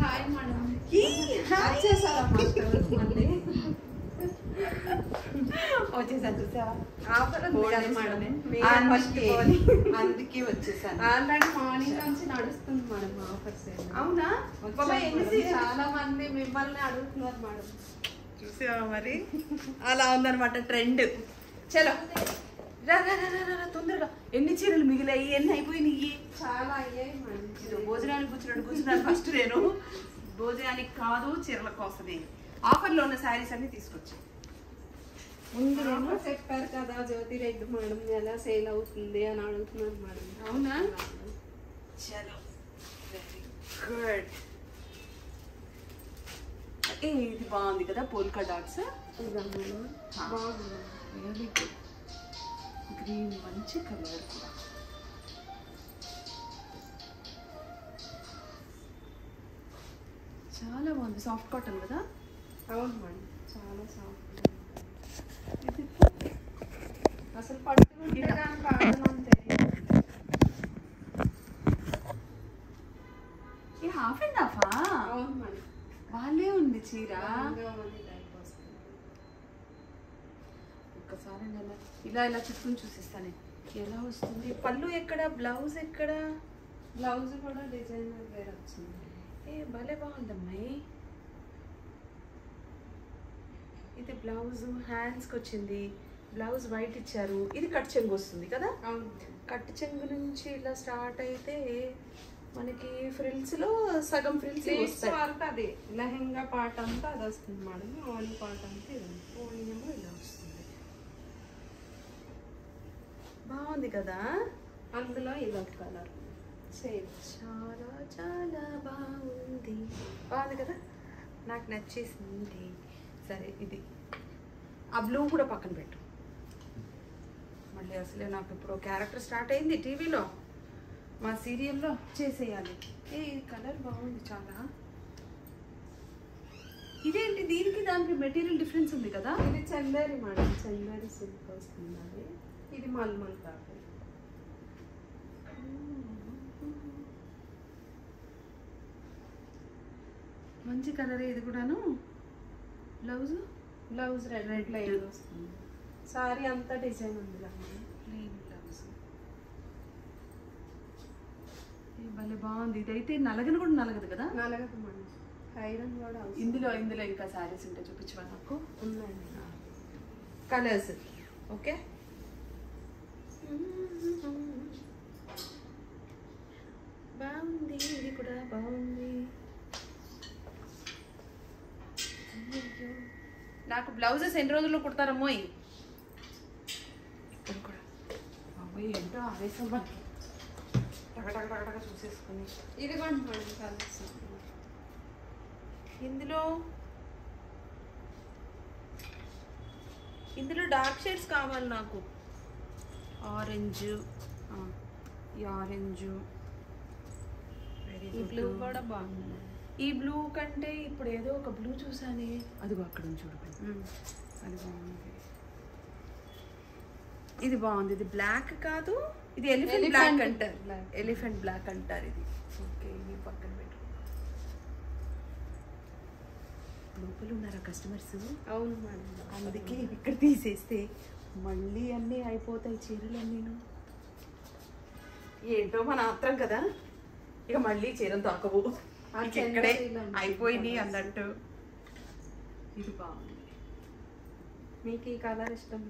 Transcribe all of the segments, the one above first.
Hi madam. వచ్చేసారా మళ్ళీ? వచ్చేసాను చూసావా? ఆఫర్ ఉంది కదా మేడం, అందుకే వచ్చేసాను. ఆల్రెడీ మార్నింగ్ నుంచి నడుస్తుంది మేడం ఆఫర్స్. అవునా? చాలా మంది మిమ్మల్ని అడుగుతున్నారు మేడం. చూసావా మరి? అలా ఉందన్నమాట ట్రెండ్. చలో రా రా రా రా రా తొందరగా. ఎన్ని చీరలు మిగిలాయి? ఎన్ని అయిపోయినాయి? చాలా అయ్యాయి మేడం. భోజనానికి కూర్చున్నాను ఫస్ట్ నేను. భోజనానికి కాదు, చీరల కోసమే. ఆఫర్లో ఉన్న శారీస్ అన్ని తీసుకొచ్చి ముందు చెప్పారు కదా జ్యోతి రెడ్డి మేడం ఎలా సేల్ అవుతుంది అని అడుగుతున్నారు మేడం. అవునా? చలో వెరీ గుడ్. ఇది బాగుంది కదా, పోల్కా డాట్స్. బాగుంది, వెరీ గుడ్. గ్రీన్ మంచి కలర్ కూడా. చాలా బాగుంది, సాఫ్ట్ కాటన్ కదా. అవును మేడం, చాలా సాఫ్ట్. అసలు పట్టుకుంటే కానీ కాదని తెలియదు. ఈ హాఫ్ అండ్ హాఫా? అవును మేడం, వాళ్ళే ఉంది చీర. ఒక్కసారి ఇలా ఇలా చుట్టూ చూసిస్తాను ఎలా వస్తుంది. పళ్ళు ఎక్కడ, బ్లౌజ్ ఎక్కడ? బ్లౌజ్ కూడా డిజైనర్ వేరే వచ్చింది. భలే బాగుందమ్మాయి. ఇది బ్లౌజ్ హ్యాండ్స్కి వచ్చింది. బ్లౌజ్ వైట్ ఇచ్చారు. ఇది కట్ చెంగు వస్తుంది కదా. అవును, కట్ చెంగు నుంచి ఇలా స్టార్ట్ అయితే మనకి ఫ్రిల్స్ లో సగం ఫ్రిల్స్ వరకు అది లెహంగా పార్ట్ అంతా అది వస్తుంది మేడం. ఓన్లీ పార్ట్ అంతా ఇది ఓన్లీమో ఇలా వస్తుంది. బాగుంది కదా. అందులో ఇది ఒక కలర్ సేమ్. చాలా చాలా బాగుంది. బాగుంది కదా, నాకు నచ్చేసింది. సరే ఇది ఆ బ్లూ కూడా పక్కన పెట్టు. మళ్ళీ అసలే నాకు ఇప్పుడు క్యారెక్టర్ స్టార్ట్ అయింది టీవీలో, మా సీరియల్లో చేసేయాలి. ఈ కలర్ బాగుంది చాలా. ఇదేంటి దీనికి దానికి మెటీరియల్ డిఫరెన్స్ ఉంది కదా. ఇది చందేరి మేడం, చందేరి సిల్క్ వస్తుంది. అది ఇది మల్మల్ కాదు. మంచి కలరే ఇది కూడాను. బ్లౌజ్ రెడ్ ప్లెయిన్ వస్తుంది. సారీ అంతా డిజైన్ ఉంది ప్లెయిన్ బ్లౌజ్. భలే బాగుంది. ఇదైతే నలగను కూడా నలగదు కదా. నలగదు మేడం, ఐరన్ కూడా. ఇందులో ఇంకా శారీస్ ఉంటే చూపించవా నాకు? ఉన్నాయండి కలర్స్. ఓకే, బాగుంది. ఇది కూడా బాగుంది. నాకు బ్లౌజెస్ ఎన్ని రోజుల్లో కుడతారమ్మో. ఇక్కడ కూడా అమ్మాయి ఏంటో ఆవేశం మనకి. టగటగటగటగా చూసేసుకుని ఇది కూడా మేడం కలర్స్. ఇందులో డార్క్ షేడ్స్ కావాలి నాకు. ఆరెంజ్, ఈ ఆరెంజ్. ఈ బ్లూ కూడా బాగుంది. ఈ బ్లూ కంటే ఇప్పుడు ఏదో ఒక బ్లూ చూసానే, అదిగో అక్కడ చూడు. అది బాగుంది. ఇది బాగుంది. ఇది బ్లాక్ కాదు, ఇది ఎలిఫెంట్ బ్లాక్ అంటారు. ఎలిఫెంట్ బ్లాక్ అంటారు ఇది. ఓకే, ఇది పక్కన పెట్టు. లోపల ఉన్నారా కస్టమర్స్? అవును మేడం, అందుకే ఇక్కడ తీసేస్తే మళ్ళీ అన్నీ అయిపోతాయి చీరలు అన్నీను. ఏంటో మన ఆత్రం కదా, ఇక మళ్ళీ చీరలు దొరకవు, ఇక్కడే అయిపోయినాయి అన్నట్టు. ఇది బాగుంది. మీకు ఈ కలర్ ఇష్టం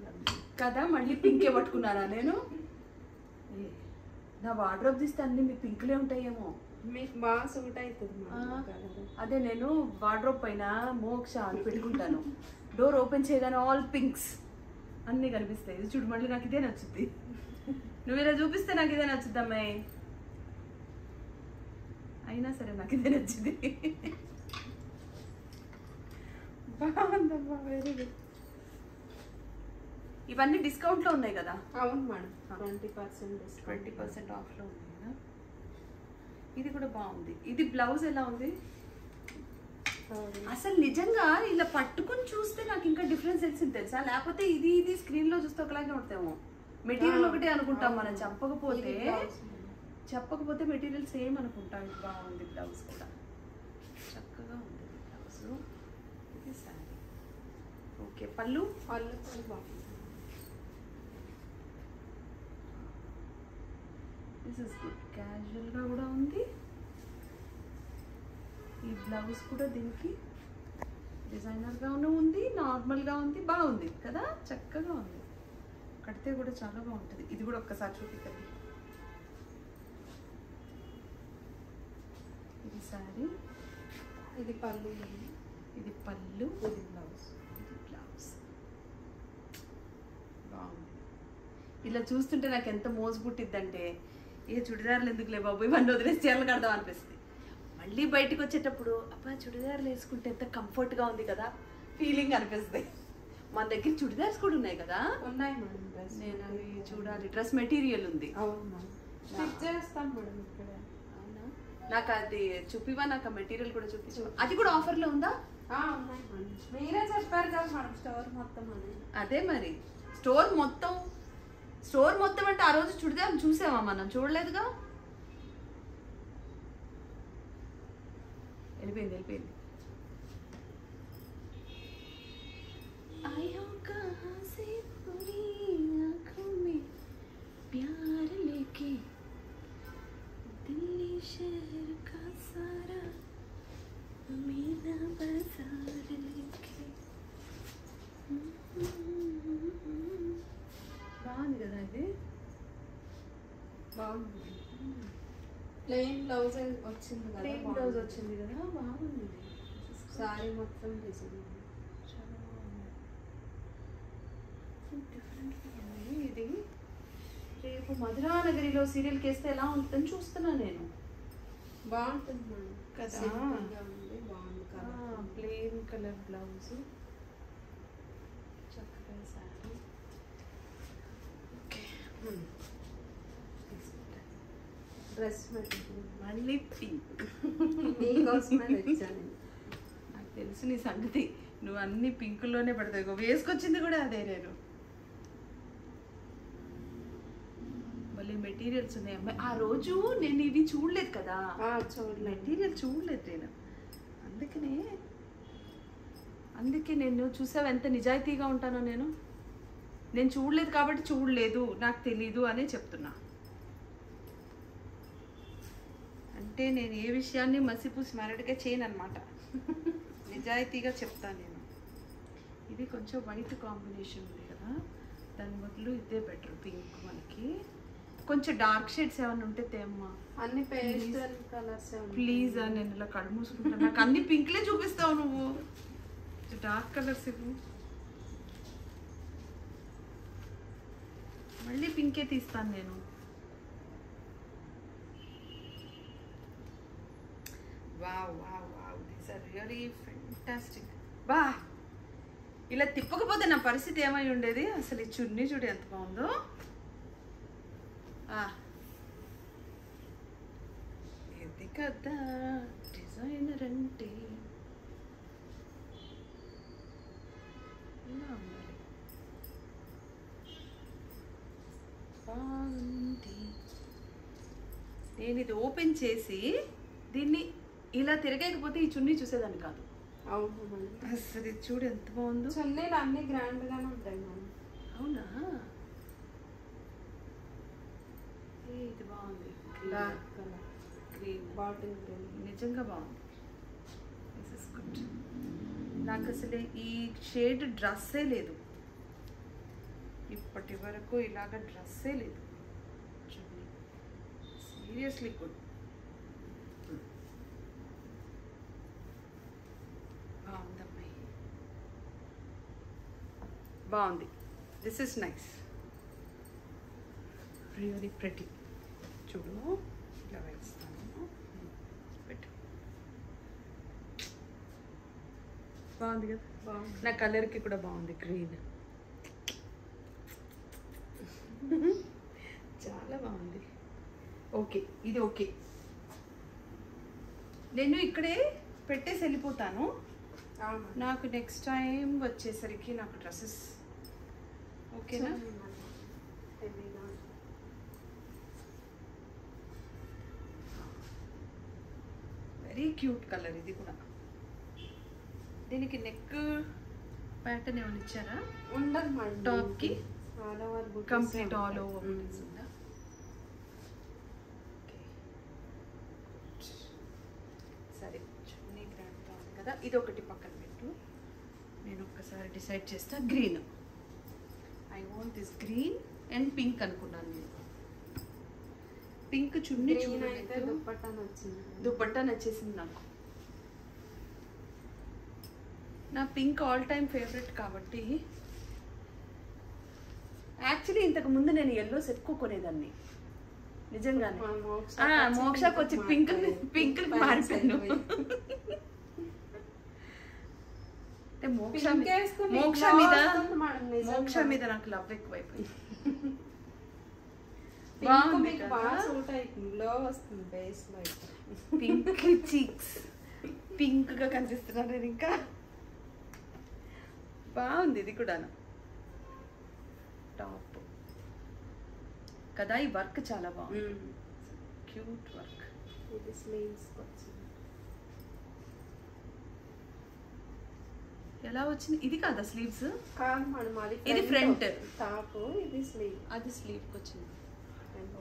కదా. మళ్ళీ పింకే పట్టుకున్నారా నేను? నా వార్డ్రోబ్ తీస్తే అన్ని మీ పింక్లే ఉంటాయేమో. మీకు బాగా సూట్ అవుతుంది. అదే నేను వార్డ్రోబ్ పైన మోక్ష అని పెట్టుకుంటాను. డోర్ ఓపెన్ చేయగానే ఆల్ పింక్స్ అన్నీ కనిపిస్తాయి. ఇది చూడు, మళ్ళీ నాకు ఇదే నచ్చుద్ది. నువ్వు ఇలా చూపిస్తే నాకు ఇదే నచ్చుద్ది అమ్మాయి. అయినా సరే నాకు ఇదే నచ్చింది. బాగుందమ్మా, వెరీ గుడ్. ఇవన్నీ డిస్కౌంట్లో ఉన్నాయి కదా. అవును మేడం, 20% ఆఫ్లో ఉంది కదా. ఇది కూడా బాగుంది. ఇది బ్లౌజ్ ఎలా ఉంది అసలు? నిజంగా ఇలా పట్టుకుని చూస్తే నాకు ఇంకా డిఫరెన్స్ తెలిసింది తెలుసా. లేకపోతే ఇది స్క్రీన్లో చూస్తే ఒకలాగే ఉంటామో. మెటీరియల్ ఒకటే అనుకుంటాం మనం, చెప్పకపోతే మెటీరియల్ సేమ్ అనుకుంటాం. బాగుంది బ్లౌజ్ కూడా. చక్కగా ఉంది బ్లౌజ్. ఇది శారీ. ఓకే, పళ్ళు పళ్ళు కూడా బాగుంది. This is good. క్యాజువల్గా కూడా ఉంది. ఈ బ్లౌజ్ కూడా దీనికి డిజైనర్గాను ఉంది, నార్మల్గా ఉంది, బాగుంది కదా, చక్కగా ఉంది. కడితే కూడా చాలా బాగుంటుంది. ఇది కూడా ఒక్కసారి చూపిస్తుంది. ఇది శారీ, ఇది పళ్ళు, ఇది పళ్ళు, ఇది బ్లౌజ్. ఇది బ్లౌజ్. బాగుంది. ఇలా చూస్తుంటే నాకు ఎంత మోజు పుట్టిద్దంటే, ఏ చుడిదారులు ఎందుకులే బాబు, ఇవన్నీ వదిలేసి చీరలు కడదాం అనిపిస్తుంది. మళ్ళీ బయటకు వచ్చేటప్పుడు అబ్బా చుడిదారులు వేసుకుంటే ఎంత కంఫర్ట్గా ఉంది కదా ఫీలింగ్ అనిపిస్తుంది. మన దగ్గర చుడిదార్స్ కూడా ఉన్నాయి కదా. ఉన్నాయి మేడం డ్రెస్. నేను అవి చూడాలి. డ్రెస్ మెటీరియల్ ఉంది. అవును మేడం, స్టిచ్ చేస్తాం మేడం ఇక్కడ. అవునా, నాకు అది చూపివా, నాకు ఆ మెటీరియల్ కూడా చూపించు. అది కూడా ఆఫర్లో ఉందా? ఉన్నాయి మేడం. మీరే చెప్పారు కదా మేడం స్టోర్ మొత్తం అని. అదే మరి, స్టోర్ మొత్తం అంటే ఆ రోజు చుడిదార్ చూసావా మనం? చూడలేదుగా. వెళ్ళిపోయింది. आया कहाँ से पूरी आँखों में प्यार लेके दिल्ली शहर का सारा मीना बाजार लेके. బాగుంది కదా ఇది. బాగుంది. ప్లెయిన్ బ్లౌజ్ వచ్చింది కదా. ప్లెయిన్ బ్లౌజ్ వచ్చింది కదా, బాగుంది. సారీ మొత్తం డిజైన్ చాలా బాగుంది. డిఫరెంట్గా ఉంది ఇది. రేపు మధురానగరిలో సీరియల్కి వేస్తే ఎలా ఉంటుందని చూస్తున్నా నేను. బాగుంటుంది మేడం కదా. సింపుల్గా ఉంది, బాగుంది కదా. ప్లెయిన్ కలర్ బ్లౌజ్, చక్కగా శారీ. ఓకే, డ్రెస్ మెటీరియల్ మళ్ళీ పింక్. మీకోసమే తెచ్చాను. నాకు తెలుసు నీ సంగతి, నువ్వు అన్ని పింకుల్లోనే పడతావు. వేసుకొచ్చింది కూడా అదే. నేను మళ్ళీ మెటీరియల్స్ ఉన్నాయి అమ్మాయి. ఆ రోజు నేను ఇవి చూడలేదు కదా, మెటీరియల్ చూడలేదు నేను. అందుకే నేను చూసావు ఎంత నిజాయితీగా ఉంటానో. నేను చూడలేదు కాబట్టి చూడలేదు, నాకు తెలీదు అనే చెప్తున్నా. అంటే నేను ఏ విషయాన్ని మసిపూసి మరడిగా చేయను అనమాట. నిజాయితీగా చెప్తాను నేను. ఇది కొంచెం వైట్ కాంబినేషన్ ఉంది కదా, దాని బదులు ఇదే బెటర్. పింక్ మనకి కొంచెం డార్క్ షేడ్స్ ఏమైనా ఉంటే తేమ్మా. అన్ని పేస్టల్ కలర్స్ ప్లీజ్. నేను ఇలా కళ్ళు మూసుకుంటాను. నాకు అన్ని పింక్లే చూపిస్తావు నువ్వు. డార్క్ కలర్స్ ఇవ్వు. మళ్ళీ పింకే తీస్తాను నేను. Wow wow wow, these are really fantastic. బా, ఇలా తిప్పకపోతే నా పరిస్థితి ఏమై ఉండేది అసలు. ఈ చున్నీ చూడు ఎంత బాగుందో. ఇది కదా డిజైనర్ అంటే. ఇలా ఉండాలి. బాగుంది. నేను ఇది ఓపెన్ చేసి దీన్ని ఇలా తిరగకపోతే ఈ చున్నీ చూసేదాన్ని కాదు. అవును మేడం. అసలు ఇది చూడు ఎంత బాగుందో. చున్నీలు అన్ని గ్రాండ్ గానే ఉంటాయి మేడం. అవునా, ఇది బాగుంది. Dark colour green, bottle green, నిజంగా బాగుంది. This is good. నాకు అసలు ఈ షేడ్ డ్రెస్సే లేదు ఇప్పటి వరకు, ఇలాగ డ్రెస్సే లేదు. Seriously good. బాగుందమ్మాయి, బాగుంది. This is nice, really pretty. చూడు ఇలా వేస్తాను, పెట్టు. బాగుంది కదా. బాగుంది. నా కలర్కి కూడా బాగుంది, గ్రీన్. చాలా బాగుంది. ఓకే, ఇది ఓకే. నేను ఇక్కడే పెట్టేసి వెళ్ళిపోతాను. నాకు నెక్స్ట్ టైం వచ్చేసరికి నాకు డ్రెస్సెస్ ఓకేనా. వెరీ క్యూట్ కలర్ ఇది కూడా. దీనికి నెక్ ప్యాటర్న్ ఏమైనా ఇచ్చారా? ఉండదు మేడం. టాప్కి ఆల్ ఓవర్ బుటీస్ కంప్లీట్ ఆల్ ఓవర్ బుటీస్ ఉందా? సరే, చున్నీ గ్రాండ్గా ఉంది కదా. ఇది ఒకటి పక్కన పెట్టు, నేను ఒక్కసారి డిసైడ్ చేస్తా. Green, I want this green and pink అనుకున్నాను నేను. పింక్ చున్నీ అయితే దుపట్టా నచ్చింది. దుపట్టా నచ్చేసింది నాకు. నా పింక్ ఆల్ టైమ్ ఫేవరెట్ కాబట్టి. యాక్చువల్లీ ఇంతకు ముందు నేను ఎల్లోస్ ఎక్కువ కొనేదాన్ని నిజంగానే. మోక్షకు వచ్చి పింక్ మారిపోయాను. అంటే మోక్ష మీద నాకు లవ్ ఎక్కువైపోయింది. పింక్ చీక్స్, పింక్ గా కనిపిస్తున్నాను నేను. ఇంకా బాగుంది ఇది కూడా. టాప్ కదా, ఈ వర్క్ చాలా బాగుంది, క్యూట్ వర్క్. ఇది స్లీవ్స్ వచ్చింది. ఎలా వచ్చింది? ఇది కాదా స్లీవ్స్? కాదు మేడం, అది ఇది ఫ్రంట్ టాప్, ఇది స్లీవ్. అది స్లీవ్ వచ్చింది.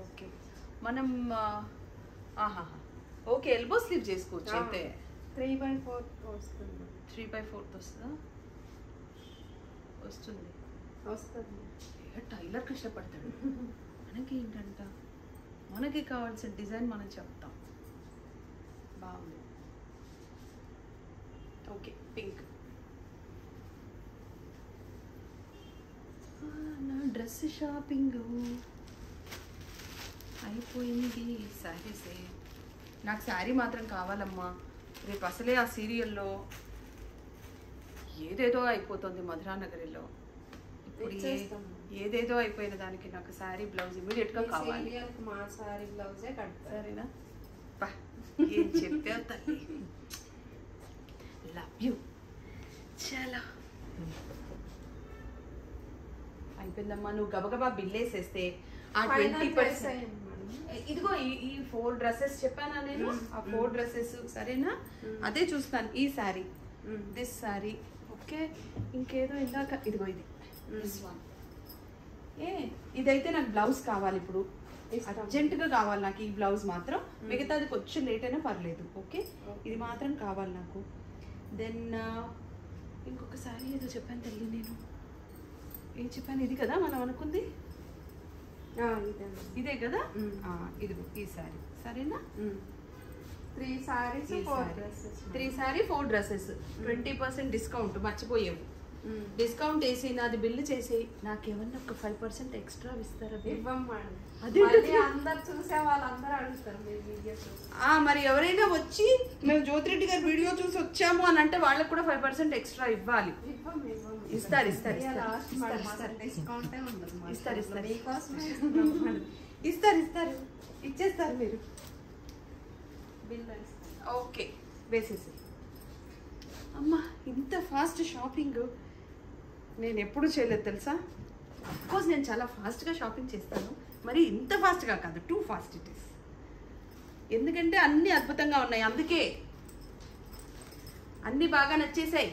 ఓకే, మనం ఆహా ఓకే ఎల్బో స్లీవ్ చేసుకోవచ్చు. అయితే 3/4 వస్తుంది. 3/4 వస్తుందా? వస్తుంది. టైలర్ కష్టపడతాడు. మనకి ఏంటంట, మనకి కావాల్సిన డిజైన్ మనం చెప్తాం. బాగుంది. Okay, pink. నా డ్రెస్ షాపింగ్ అయిపోయింది. శారీసే, నాకు శారీ మాత్రం కావాలమ్మా. రేపు అసలే ఆ సీరియల్లో ఏదేదో అయిపోతుంది మధురానగరిలో. ఇప్పుడు ఏదేదో అయిపోయిన దానికి నాకు శారీ బ్లౌజ్ ఇమీడియట్గా కావాలి. మా శారీ బ్లౌజే కట్టాలి. సరేనా? ఏం చెప్పావు తల్లి, లవ్ యూ. చాలా అయిపోయిందమ్మా. నువ్వు గబగబా బిల్ వేసేస్తే ఆ 20%. ఇదిగో ఈ 4 డ్రెస్సెస్ చెప్పానా నేను, ఆ 4 డ్రెస్సెస్ సరేనా? అదే చూస్తాను. ఈ శారీ, దిస్ శారీ, ఓకే. ఇంకేదో ఇందాక ఇదిగో ఇది, దిస్ వన్. ఇదైతే నాకు బ్లౌజ్ కావాలి ఇప్పుడు, అర్జెంటుగా కావాలి నాకు ఈ బ్లౌజ్ మాత్రం. మిగతాది కొంచెం లేట్ అయినా పర్లేదు, ఓకే. ఇది మాత్రం కావాలి నాకు. దెన్ ఇంకొక శారీ ఏదో చెప్పాను తల్లి నేను. ఏం చెప్పాను? ఇది కదా మనం అనుకుంది, ఇదే కదా. ఇదిగో ఈ శారీ, సరేనా? 3 sarees 4 dresses. 3 sorry 4 dresses. 20% discount మర్చిపోయావు. డిస్కౌంట్ వేసి నాది బిల్లు చేసి నాకేమన్నా ఒక 5% ఎక్స్ట్రా ఇస్తారా? అందరు చూసే వాళ్ళందరూ అడుగుతారు మీ వీడియో చూసి. మరి ఎవరైనా వచ్చి మేము జ్యోతిరెడ్డి గారి వీడియో చూసి వచ్చాము అని అంటే వాళ్ళకి కూడా 5% ఎక్స్ట్రా ఇవ్వాలి. ఇస్తారు ఇస్తారు ఇస్తారు ఇచ్చేస్తారు మీరు. ఓకే, వేసేసి. అమ్మా, ఇంత ఫాస్ట్ షాపింగ్ నేను ఎప్పుడు చేయలేదు తెలుసా. అఫ్కోర్స్ నేను చాలా ఫాస్ట్గా షాపింగ్ చేస్తాను, మరి ఇంత ఫాస్ట్గా కాదు, టూ ఫాస్ట్ ఇట్ ఈస్. ఎందుకంటే అన్నీ అద్భుతంగా ఉన్నాయి, అందుకే అన్నీ బాగా నచ్చేసాయి.